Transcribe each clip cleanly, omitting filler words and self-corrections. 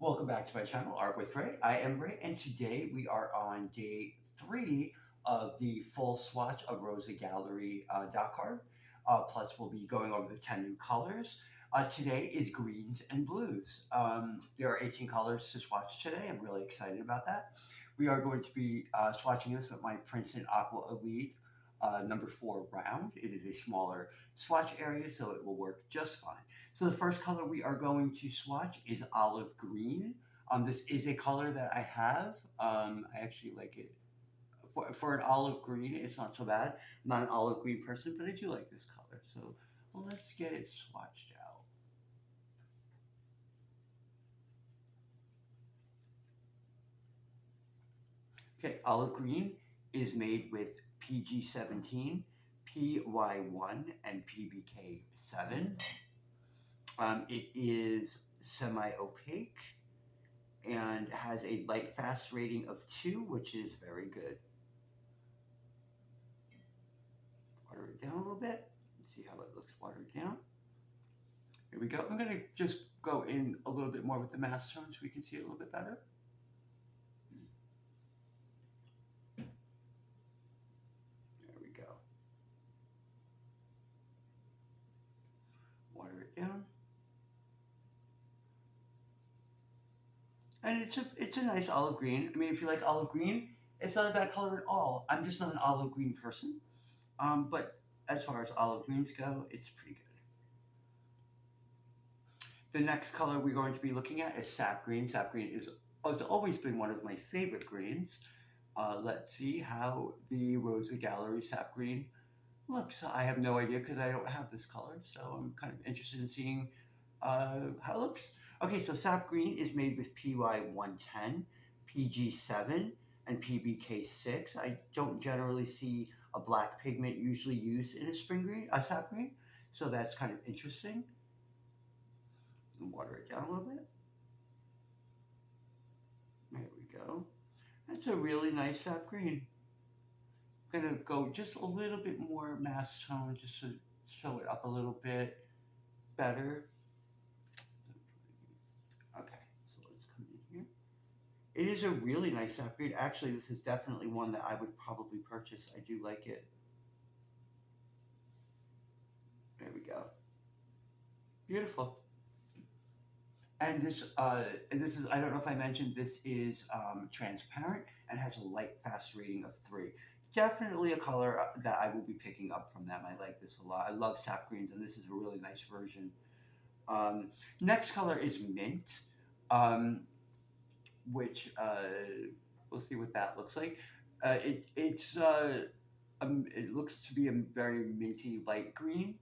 Welcome back to my channel, Art with Ray. I am Ray, and today we are on day 3 of the full swatch of Rosa Gallery dot card. Plus, we'll be going over the 10 new colors. Today is greens and blues. There are 18 colors to swatch today. I'm really excited about that. We are going to be swatching this with my Princeton Aqua Elite number 4 round. It is a smaller swatch area, so it will work just fine. So the first color we are going to swatch is olive green. This is a color that I have. I actually like it. For an olive green, it's not so bad. I'm not an olive green person, but I do like this color. So let's get it swatched out. Okay, olive green is made with PG17, PY1, and PBK7. It is semi-opaque and has a light fast rating of 2, which is very good. Water it down a little bit. See how it looks watered down. Here we go. I'm going to just go in a little bit more with the mass tone so we can see it a little bit better. There we go. Water it down. And it's a nice olive green. I mean, if you like olive green, it's not a bad color at all. I'm just not an olive green person. But as far as olive greens go, it's pretty good. The next color we're going to be looking at is sap green. Sap green has always been one of my favorite greens. Let's see how the Rosa Gallery sap green looks. I have no idea because I don't have this color, so I'm kind of interested in seeing how it looks. Okay, so sap green is made with PY110, PG7, and PBK6. I don't generally see a black pigment usually used in a sap green, so that's kind of interesting. Water it down a little bit. There we go. That's a really nice sap green. I'm gonna go just a little bit more mass tone just to show it up a little bit better. Okay, so let's come in here. It is a really nice sap green. Actually, this is definitely one that I would probably purchase. I do like it. There we go. Beautiful. And this is, I don't know if I mentioned, this is transparent and has a light fast rating of 3. Definitely a color that I will be picking up from them. I like this a lot. I love sap greens, and this is a really nice version. Next color is mint, which we'll see what that looks like. It looks to be a very minty light green,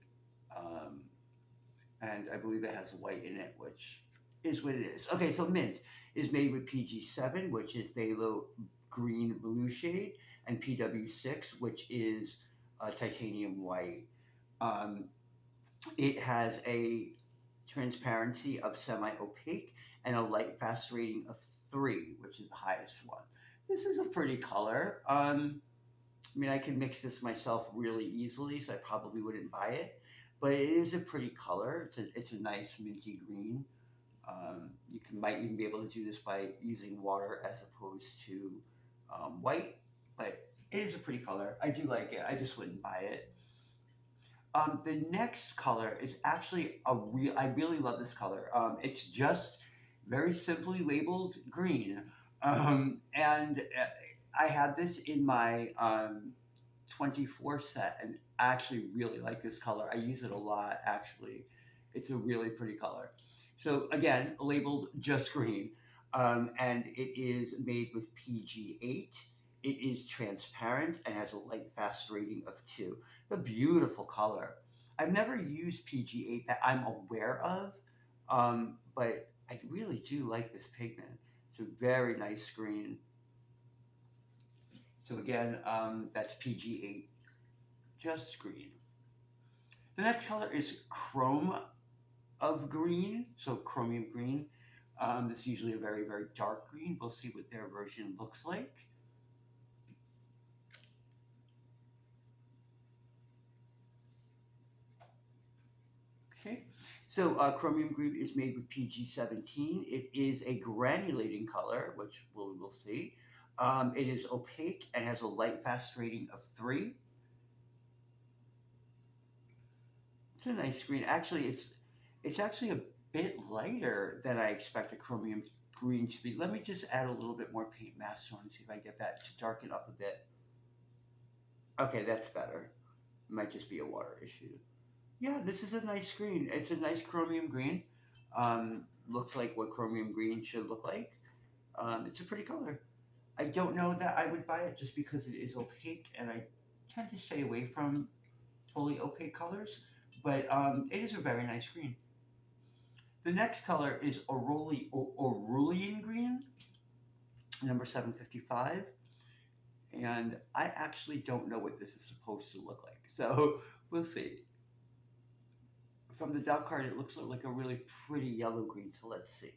and I believe it has white in it, which is what it is. Okay, so mint is made with PG7, which is phthalo green blue shade, and PW6, which is titanium white. It has a transparency of semi-opaque and a light fast rating of 3, which is the highest one. This is a pretty color. I mean, I can mix this myself really easily, so I probably wouldn't buy it. But it is a pretty color. It's a nice minty green. You might even be able to do this by using water as opposed to white, but it is a pretty color. I do like it. I just wouldn't buy it. The next color is actually I really love this color. It's just very simply labeled green. And I have this in my 24 set, and I actually really like this color. I use it a lot, actually. It's a really pretty color. So again, labeled just green, and it is made with PG8. It is transparent and has a light fast rating of 2. A beautiful color. I've never used PG8 that I'm aware of, but I really do like this pigment. It's a very nice green. So again, that's PG8, just green. The next color is chrome of green, so chromium green. This is usually a very, very dark green. We'll see what their version looks like. Okay, So chromium green is made with PG17. It is a granulating color, which we'll see. It is opaque and has a light fast rating of 3. It's a nice green. Actually, it's actually a bit lighter than I expected chromium green to be. Let me just add a little bit more paint mask on and see if I get that to darken up a bit. Okay, that's better. It might just be a water issue. Yeah, this is a nice green. It's a nice chromium green. Looks like what chromium green should look like. It's a pretty color. I don't know that I would buy it just because it is opaque, and I tend to stay away from fully opaque colors. But it is a very nice green. The next color is Aureolian green, number 755. And I actually don't know what this is supposed to look like. So we'll see. From the dot card, it looks like a really pretty yellow green. So let's see.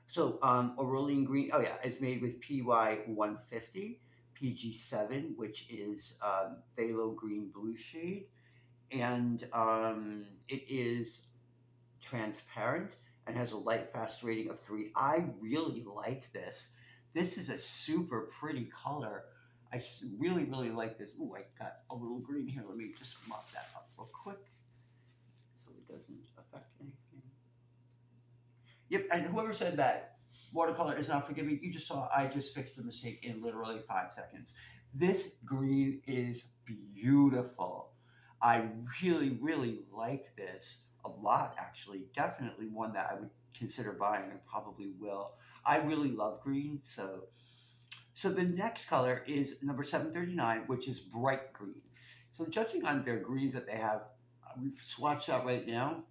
So Aureolian green, oh yeah, it's made with PY 150, PG7, which is phthalo green blue shade. And it is transparent and has a light fast rating of 3. I really like this. This is a super pretty color. I really, really like this. Ooh, I got a little green here. Let me just mop that up real quick so it doesn't affect anything. Yep, and whoever said that watercolor is not forgiving, you just saw I just fixed the mistake in literally 5 seconds. This green is beautiful. I really, really like this a lot, actually. Definitely one that I would consider buying and probably will. I really love green, so the next color is number 739, which is bright green. So judging on their greens that they have, we've swatched out right now,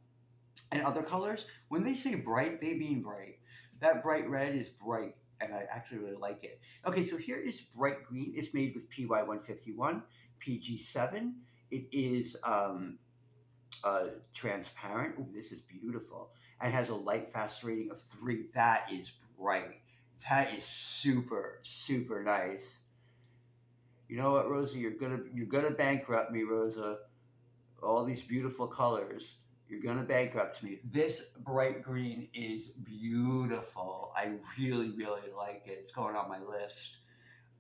and other colors, when they say bright, they mean bright. That bright red is bright, and I actually really like it. Okay, so here is bright green. It's made with PY 151, PG7. It is transparent. Oh, this is beautiful. And has a light fast rating of 3. That is bright. That is super, super nice. You know what, Rosa? You're gonna bankrupt me, Rosa. All these beautiful colors. You're gonna bankrupt me. This bright green is beautiful. I really, really like it. It's going on my list.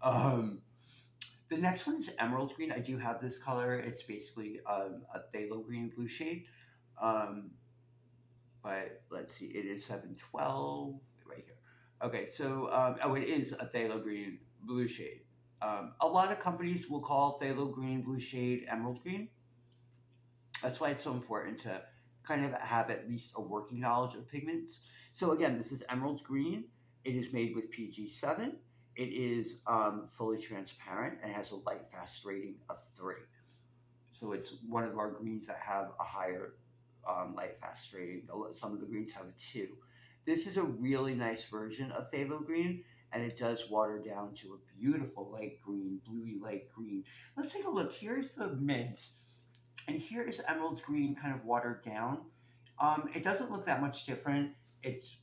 Um, the next one is emerald green. I do have this color. It's basically a phthalo green blue shade. Um, but let's see, it is 712 right here. Okay, so oh, it is a phthalo green blue shade. A lot of companies will call phthalo green blue shade emerald green. That's why it's so important to kind of have at least a working knowledge of pigments. So again, this is emerald green. It is made with PG7. It is fully transparent and has a light fast rating of 3. So it's one of our greens that have a higher light fast rating. Some of the greens have a 2. This is a really nice version of phthalo green, and it does water down to a beautiful light green, bluey light green. Let's take a look. Here's the mint. And here is emerald green kind of watered down. It doesn't look that much different. It's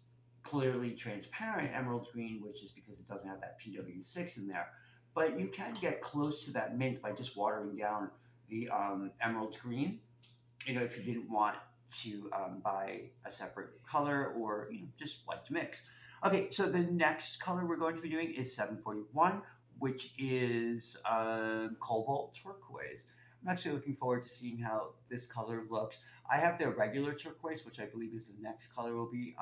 clearly transparent emerald green, which is because it doesn't have that PW6 in there. But you can get close to that mint by just watering down the emerald green. You know, if you didn't want to buy a separate color or just like to mix. Okay, so the next color we're going to be doing is 741, which is cobalt turquoise. I'm actually looking forward to seeing how this color looks. I have their regular turquoise, which I believe is the next color we'll be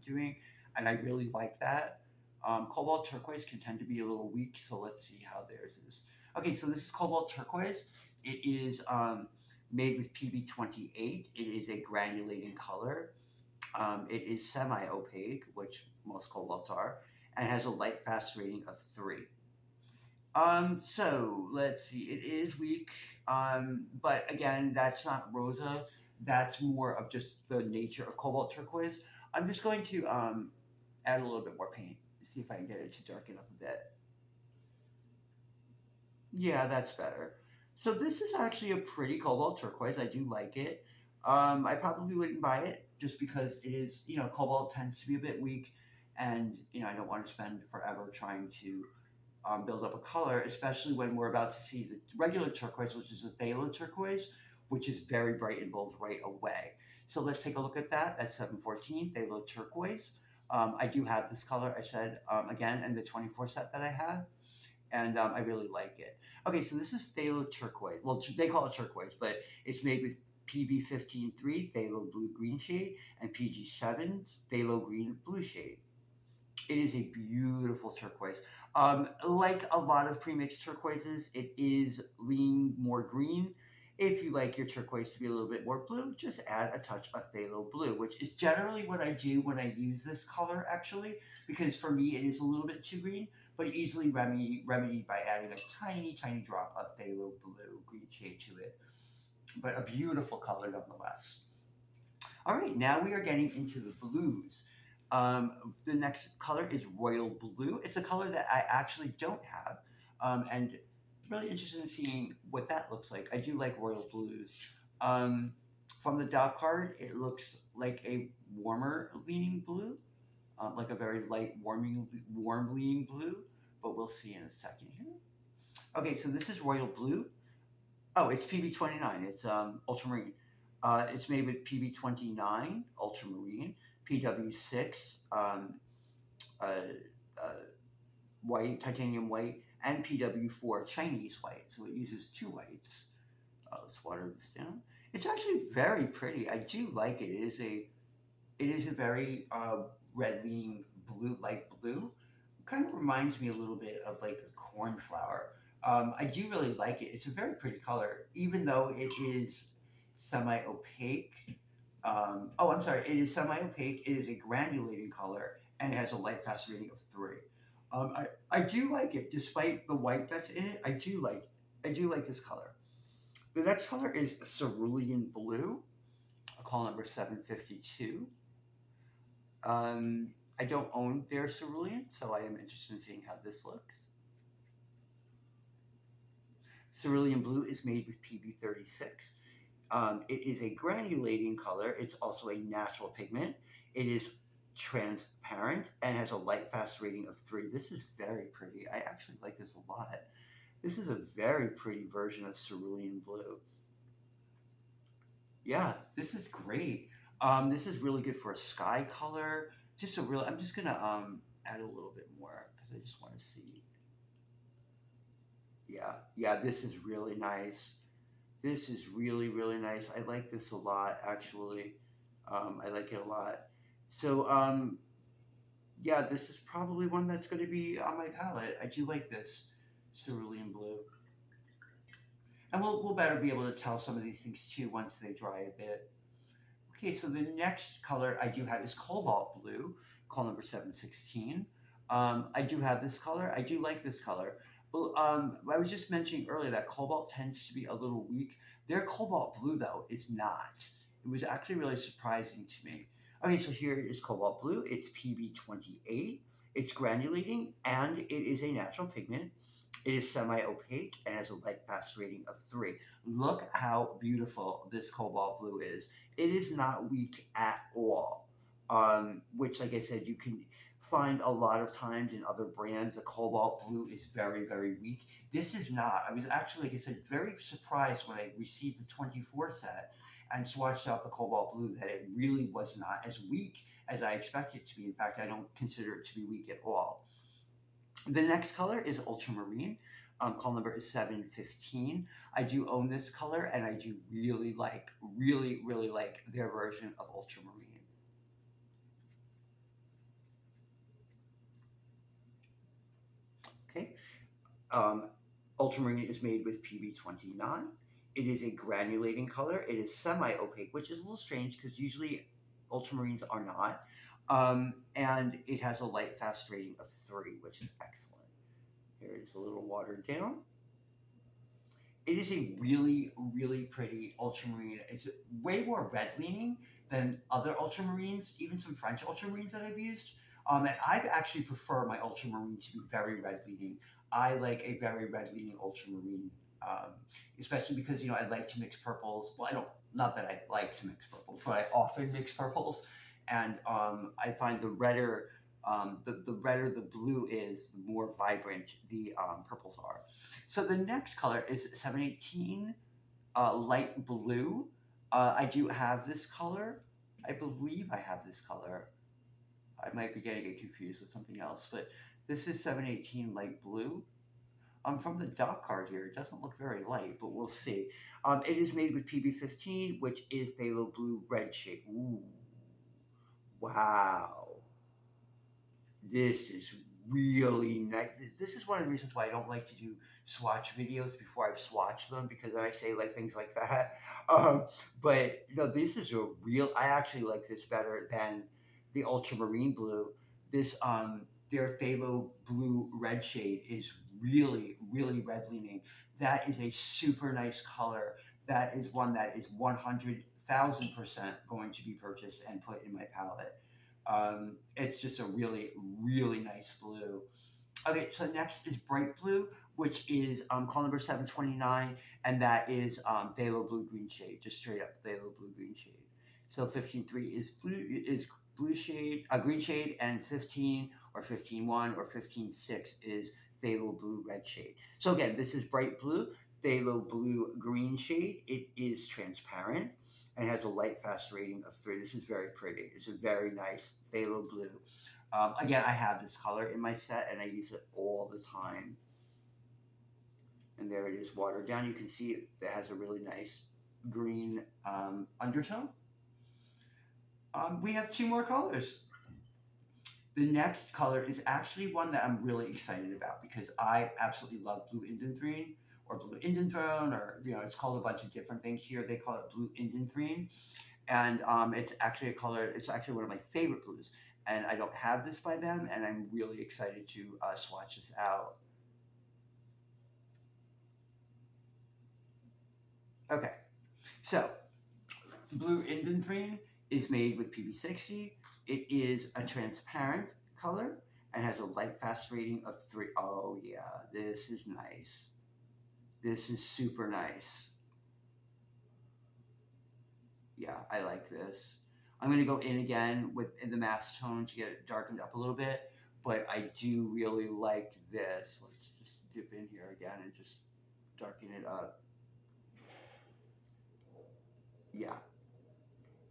doing, and I really like that. Cobalt turquoise can tend to be a little weak, so let's see how theirs is. Okay, so this is cobalt turquoise. It is made with PB28. It is a granulating color. It is semi-opaque, which most cobalts are, and has a light fast rating of 3. So let's see. It is weak, but again, that's not rosa. That's more of just the nature of cobalt turquoise. I'm just going to add a little bit more paint. See if I can get it to darken up a bit. Yeah, that's better. So this is actually a pretty cobalt turquoise. I do like it. I probably wouldn't buy it just because it is, cobalt tends to be a bit weak, and I don't want to spend forever trying to build up a color, especially when we're about to see the regular turquoise, which is a phthalo turquoise, which is very bright and bold right away. So let's take a look at that. That's 714 Phthalo Turquoise. I do have this color, I said, again, in the 24 set that I have, and I really like it. Okay, so this is Phthalo Turquoise. Well, they call it turquoise, but it's made with PB15-3 Phthalo Blue Green shade and PG7 Phthalo Green Blue shade. It is a beautiful turquoise. Like a lot of premixed turquoises, it is leaning more green. If you like your turquoise to be a little bit more blue, just add a touch of phthalo blue, which is generally what I do when I use this color, actually, because for me it is a little bit too green, but easily remedied by adding a tiny, tiny drop of phthalo blue green shade to it. But a beautiful color nonetheless. All right, now we are getting into the blues. The next color is royal blue. It's a color that I actually don't have, and really interested in seeing what that looks like. I do like royal blues. Um, from the dot card, it looks like a warmer leaning blue, like a very light, warm leaning blue. But we'll see in a second here. Okay, so this is royal blue. Oh, it's PB29. It's ultramarine. It's made with PB29 ultramarine, PW6 uh, uh, white, titanium white, and PW4 Chinese white. So it uses two whites. Let's water this down. It's actually very pretty. I do like it. It is a very red leaning blue, light blue. Kind of reminds me a little bit of like a cornflower. I do really like it. It's a very pretty color, even though it is semi-opaque. Oh, I'm sorry. It is semi-opaque. It is a granulating color, and it has a light fast rating of 3. I do like it, despite the white that's in it. I do like this color. The next color is cerulean blue. I call number 752. I don't own their cerulean, so I am interested in seeing how this looks. Cerulean blue is made with PB36. It is a granulating color. It's also a natural pigment. It is transparent and has a light fast rating of 3. This is very pretty. I actually like this a lot. This is a very pretty version of cerulean blue. Yeah, this is great. This is really good for a sky color. I'm just gonna add a little bit more because I just want to see. Yeah, yeah, this is really nice. This is really, really nice. I like this a lot, actually. I like it a lot. So, yeah, this is probably one that's going to be on my palette. I do like this cerulean blue. And we'll better be able to tell some of these things too once they dry a bit. Okay, so the next color I do have is cobalt blue, call number 716. I do have this color. I do like this color. Well, I was just mentioning earlier that cobalt tends to be a little weak. Their cobalt blue, though, is not. It was actually really surprising to me. Okay, so here is cobalt blue. It's PB28. It's granulating, and it is a natural pigment. It is semi-opaque and has a light fast rating of 3. Look how beautiful this cobalt blue is. It is not weak at all, which, like I said, you can find a lot of times in other brands. The cobalt blue is very, very weak. This is not. I was actually, like I said, very surprised when I received the 24 set and swatched out the cobalt blue that it really was not as weak as I expected it to be. In fact, I don't consider it to be weak at all. The next color is ultramarine. Call number is 715. I do own this color, and I do really, really like their version of ultramarine. Okay. Um, Ultramarine is made with PB29. It is a granulating color. It is semi-opaque, which is a little strange because usually ultramarines are not. And it has a light fast rating of 3, which is excellent. Here it is a little watered down. It is a really, really pretty ultramarine. It's way more red leaning than other ultramarines, even some French ultramarines that I've used. And I actually prefer my ultramarine to be very red leaning. I like a very red leaning ultramarine, especially because I like to mix purples. Well, I don't, not that I like to mix purples, but I often mix purples, and I find the redder the blue is, the more vibrant the purples are. So the next color is 718 light blue. I do have this color. I believe I have this color. I might be getting it confused with something else, but this is 718 light blue. From the dock card here, it doesn't look very light, but we'll see. It is made with PB15, which is phthalo blue red shade. Ooh, wow. This is really nice. This is one of the reasons why I don't like to do swatch videos before I've swatched them, because then I say like things like that. Um, but this is a real. I actually like this better than the ultramarine blue. This their phthalo blue red shade is really really red leaning. That is a super nice color. That is one that is 100,000% going to be purchased and put in my palette. It's just a really, really nice blue. Okay, so next is bright blue, which is call number 729, and that is phthalo blue green shade, just straight up phthalo blue green shade. So 15.3 is blue shade, green shade, and 15 or 15.1 or 15.6 is phthalo blue red shade. So again, this is bright blue, phthalo blue green shade. It is transparent and has a light fast rating of 3. This is very pretty. It's a very nice phthalo blue. Again, I have this color in my set and I use it all the time. And there it is, watered down. You can see it has a really nice green undertone. We have two more colors. The next color is actually one that I'm really excited about because I absolutely love blue indanthrene or blue indanthrone, or it's called a bunch of different things here. They call it blue indanthrene, and it's actually a color. It's actually one of my favorite blues, and I don't have this by them, and I'm really excited to swatch this out. Okay, so blue indanthrene is made with PB60. It is a transparent color and has a light fast rating of 3. Oh yeah, this is nice. This is super nice. Yeah, I like this. I'm going to go in again with in the mass tone to get it darkened up a little bit, but I do really like this. Let's just dip in here again and just darken it up. Yeah,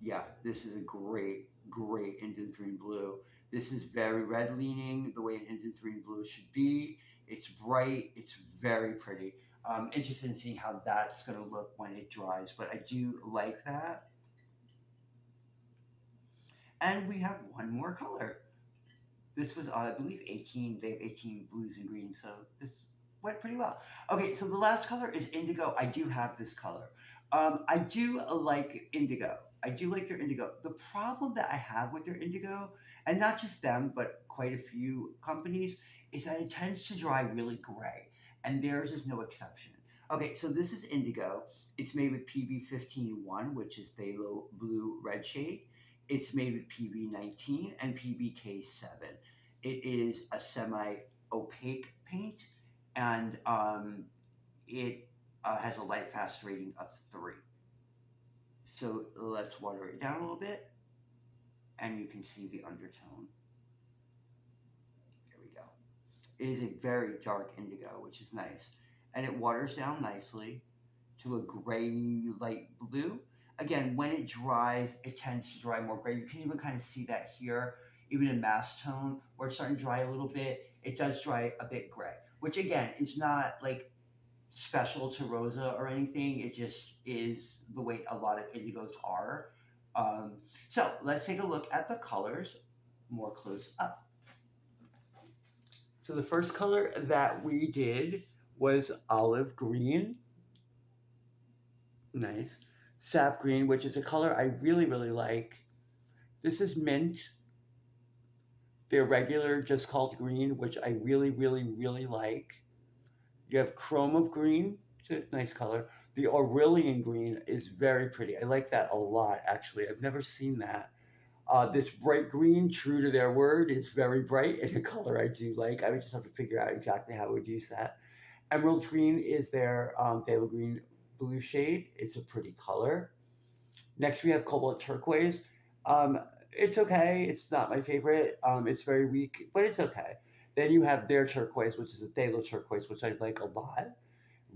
yeah, this is a great, great indanthrene blue. This is very red leaning, the way an indanthrene blue should be. It's bright, it's very pretty. Interested in seeing how that's going to look when it dries, but I do like that. And we have one more color. This was, I believe, 18. They have 18 blues and greens, so this went pretty well. Okay, so the last color is indigo. I do have this color. I do like indigo. I do like their indigo. The problem that I have with their indigo, and not just them, but quite a few companies, is that it tends to dry really gray, and theirs is no exception. Okay, so this is indigo. It's made with PB15-1, which is phthalo blue red shade. It's made with PB19 and PBK7. It is a semi-opaque paint, and it has a light fast rating of 3. So let's water it down a little bit, and you can see the undertone. There we go. It is a very dark indigo, which is nice, and it waters down nicely to a gray light blue. Again, when it dries, it tends to dry more gray. You can even kind of see that here, even in mass tone, where it's starting to dry a little bit. It does dry a bit gray, which again is not like special to Rosa or anything. It just is the way a lot of indigos are. So let's take a look at the colors more close up. So the first color that we did was olive green. Nice. Sap green, which is a color I really, really like. This is mint. Their regular, just called green, which I really, really, really like. You have chrome of green, it's a nice color. The Aurelian green is very pretty. I like that a lot, actually. I've never seen that. This bright green, true to their word, is very bright and a color I do like. I would just have to figure out exactly how I would use that. Emerald green is their phthalo green blue shade. It's a pretty color. Next, we have cobalt turquoise. Um, it's okay. It's not my favorite. It's very weak, but it's okay. Then you have their turquoise, which is a phthalo turquoise, which I like a lot.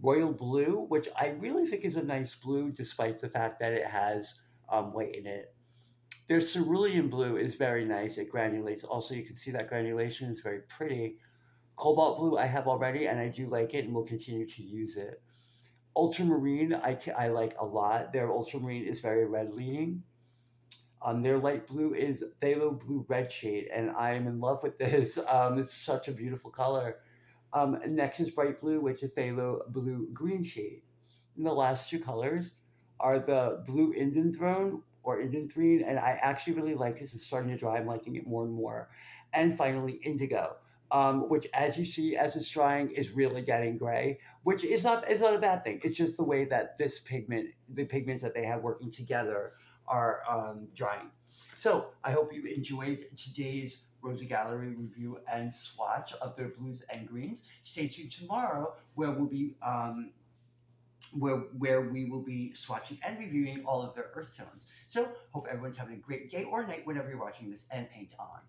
royal blue, which I really think is a nice blue, despite the fact that it has white in it. Their cerulean blue is very nice. It granulates. Also, you can see that granulation is very pretty. Cobalt blue I have already, and I do like it, and will continue to use it. Ultramarine I like a lot. Their ultramarine is very red leaning. Their light blue is phthalo blue red shade, and I am in love with this. It's such a beautiful color. Next is bright blue, which is phthalo blue green shade. And the last two colors are the blue Indian throne or Indian green, and I actually really like this. It's starting to dry. I'm liking it more and more. And finally, indigo, which, as you see, as it's drying, is really getting gray, which is not a bad thing. It's just the way that this pigment, the pigments that they have working together, are drying. So I hope you enjoyed today's Rosa Gallery review and swatch of their blues and greens. Stay tuned tomorrow, where we will be swatching and reviewing all of their earth tones. So hope everyone's having a great day or night whenever you're watching this, and paint on.